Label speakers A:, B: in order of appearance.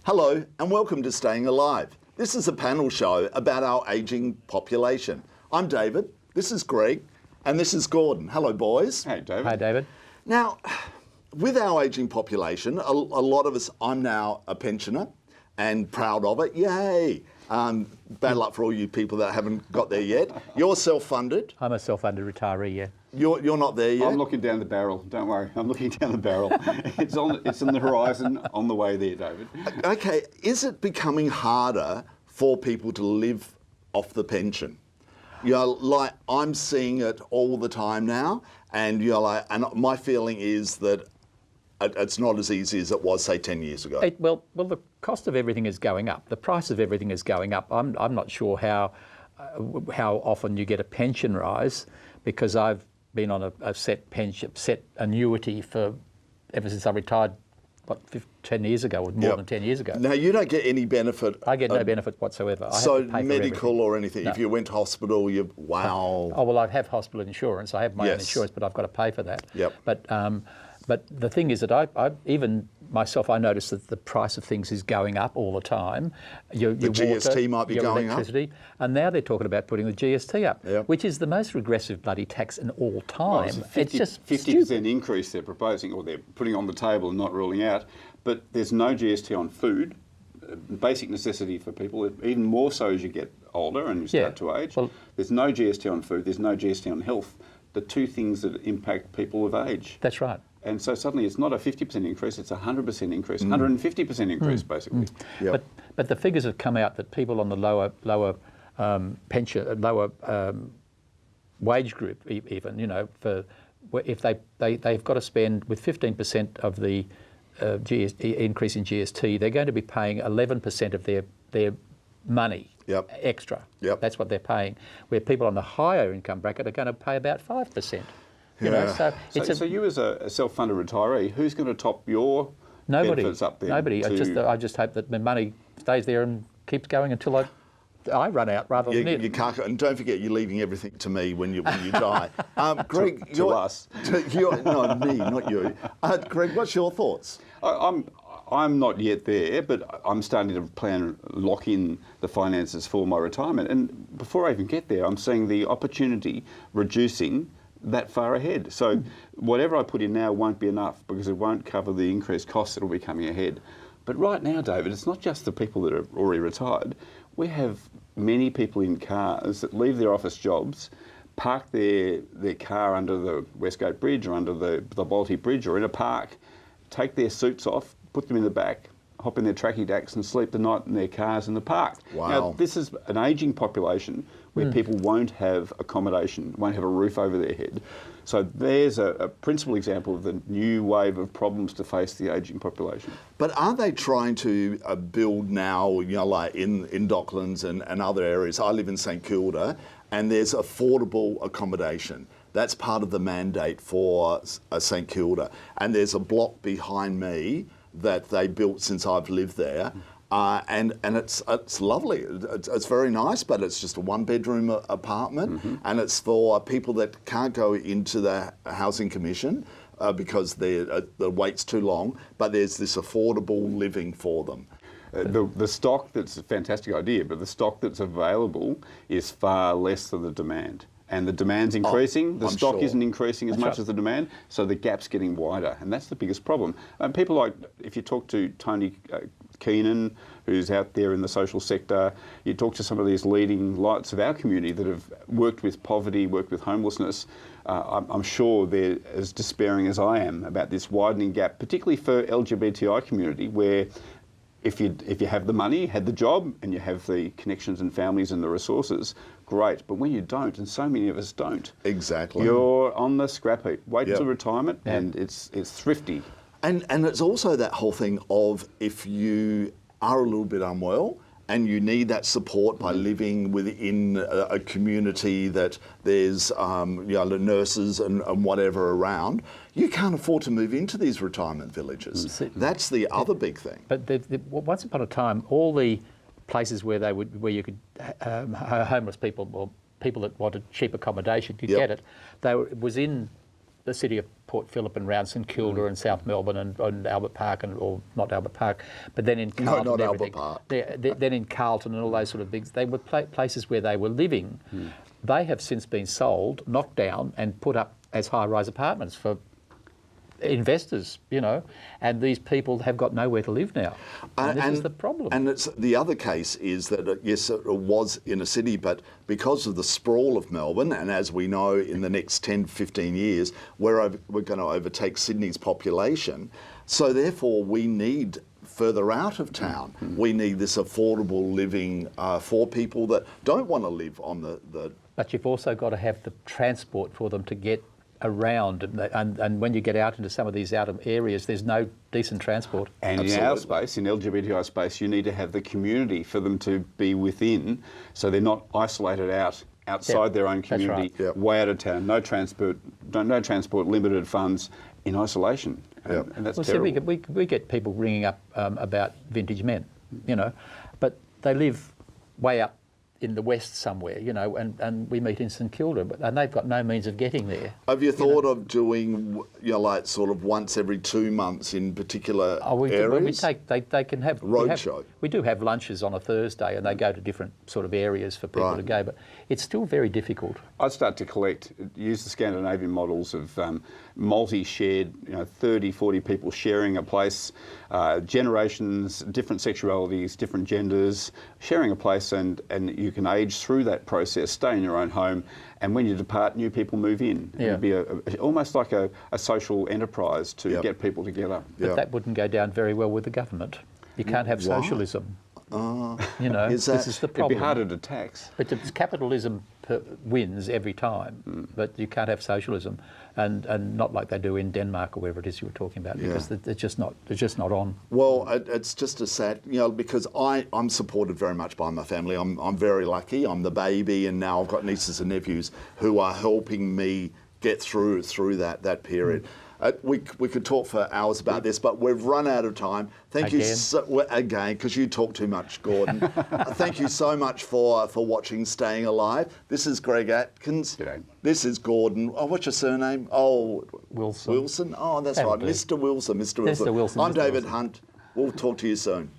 A: Hello and welcome to Staying Alive. This is a panel show about our ageing population. I'm David, this is Greg, and this is Gordon. Hello boys.
B: Hey David.
C: Hi David.
A: Now, with our ageing population, a lot of us, I'm now a pensioner and proud of it, yay. Bad luck for all you people that haven't got there yet. You're self-funded.
C: I'm a self-funded retiree, yeah.
A: You're not there yet?
B: I'm looking down the barrel, don't worry, I'm looking down the barrel. It's on the horizon, on the way there, David.
A: Okay, is it becoming harder for people to live off the pension? You know, like I'm seeing it all the time now, and you're like, and my feeling is that it's not as easy as it was, say, 10 years ago.
C: Well, the cost of everything is going up. The price of everything is going up. I'm not sure how often you get a pension rise, because I've been on a set annuity ever since I retired, 10 years ago, or more than 10 years ago.
A: Now, you don't get any benefit.
C: I get no benefit whatsoever.
A: So
C: I have to pay
A: medical or anything,
C: no.
A: If you went to hospital, wow.
C: Oh, well, I have hospital insurance. I have my own insurance, but I've got to pay for that.
A: Yep.
C: But the thing is that I even myself, I notice that the price of things is going up all the time. Your
A: GST
C: water,
A: might be
C: your
A: going
C: electricity, up. And now they're talking about putting the GST up, which is the most regressive bloody tax in all time.
B: Well, it's just 50% increase they're proposing, or they're putting on the table and not ruling out. But there's no GST on food, basic necessity for people, even more so as you get older and you start to age. Well, there's no GST on food, there's no GST on health, the two things that impact people of age.
C: That's right.
B: And so suddenly it's not a 50% increase, it's a 100% increase, 150% increase basically.
A: Yep.
C: But the figures have come out that people on the lower pension, lower wage group even, you know, if they've got to spend with 15% of the increase in GST, they're going to be paying 11% of their money extra. That's what they're paying. Where people on the higher income bracket are going to pay about 5%. You know,
B: so you as a self-funded retiree, who's going to top your benefits up there?
C: Nobody. I just hope that my money stays there and keeps going until I run out rather than it.
A: You can't, and don't forget, you're leaving everything to me when you die. Greg,
B: to us.
A: No, me, not you. Greg, what's your thoughts?
B: I'm not yet there, but I'm starting to lock in the finances for my retirement. And before I even get there, I'm seeing the opportunity reducing that far ahead. So whatever I put in now won't be enough, because it won't cover the increased costs that will be coming ahead. But right now, David, it's not just the people that are already retired. We have many people in cars that leave their office jobs, park their car under the Westgate Bridge or under the Balti Bridge or in a park, take their suits off, put them in the back, hop in their tracky dacks and sleep the night in their cars in the park.
A: Wow.
B: Now, this is an ageing population where people won't have accommodation, won't have a roof over their head. So there's a principal example of the new wave of problems to face the ageing population.
A: But are they trying to build now, you know, like in Docklands and other areas? I live in St Kilda, and there's affordable accommodation. That's part of the mandate for St Kilda. And there's a block behind me that they built since I've lived there. And it's lovely. It's very nice, but it's just a one-bedroom apartment, and it's for people that can't go into the Housing Commission because the wait's too long. But there's this affordable living for them.
B: The stock, that's a fantastic idea, but the stock that's available is far less than the demand. And the demand's increasing, the stock isn't increasing as much as the demand, so the gap's getting wider, and that's the biggest problem. And people like, if you talk to Tony Keenan, who's out there in the social sector, you talk to some of these leading lights of our community that have worked with poverty, worked with homelessness, I'm sure they're as despairing as I am about this widening gap, particularly for LGBTI community, where if you have the money, had the job, and you have the connections and families and the resources, great. But when you don't, and so many of us don't,
A: exactly,
B: you're on the scrap heap. Wait till retirement, and it's thrifty.
A: And it's also that whole thing of, if you are a little bit unwell and you need that support by living within a community that there's you know, the nurses and whatever around, you can't afford to move into these retirement villages. That's the other big thing.
C: But once upon a time, all the places where you could homeless people or people that wanted cheap accommodation could get it, was in the city of Port Phillip and around St Kilda and South Melbourne and Albert Park, or not Albert Park, but then in Carlton.
A: No, not
C: and
A: Albert
C: everything.
A: Park.
C: Then in Carlton and all those sort of things, they were places where they were living. They have since been sold, knocked down, and put up as high-rise apartments for investors, you know, and these people have got nowhere to live now. And this is the problem.
A: And it's, the other case is that, yes, it was in a city, but because of the sprawl of Melbourne, and as we know, in the next 10, 15 years, we're going to overtake Sydney's population. So therefore, we need further out of town. We need this affordable living for people that don't want to live on the...
C: But you've also got to have the transport for them to get around, and when you get out into some of these outer areas, there's no decent transport.
B: And in our space, in LGBTI space, you need to have the community for them to be within, so they're not isolated outside their own community, way out of town. No transport, limited funds, in isolation, and that's terrible.
C: See, we get people ringing up about vintage men, you know, but they live way up in the west somewhere, you know, and we meet in St Kilda, and they've got no means of getting there.
A: Have you thought of doing, you know, like sort of once every 2 months in particular areas?
C: They can have
A: roadshow.
C: We do have lunches on a Thursday, and they go to different sort of areas for people to go, but it's still very difficult.
B: I'd start to use the Scandinavian models of multi-shared, you know, 30, 40 people sharing a place, generations, different sexualities, different genders, sharing a place, and you can age through that process, stay in your own home, and when you depart, new people move in. It would be almost like a social enterprise to get people together.
C: But that wouldn't go down very well with the government. You can't have socialism. You know, this is the problem.
B: It'd be harder to tax.
C: But it's capitalism wins every time, but you can't have socialism, and not like they do in Denmark or wherever it is you were talking about, because it's just not on.
A: Well, it's just a sad, you know, because I'm supported very much by my family. I'm very lucky. I'm the baby, and now I've got nieces and nephews who are helping me get through that period. We could talk for hours about this, but we've run out of time. Thank you again, because you talk too much, Gordon. Thank you so much for watching Staying Alive. This is Greg Adkins.
B: G'day.
A: This is Gordon. Oh, what's your surname? Oh,
C: Wilson.
A: Wilson. Oh, that's right, Mr. Wilson. Mr. Wilson.
C: Mr. Wilson.
A: I'm David Hunt. We'll talk to you soon.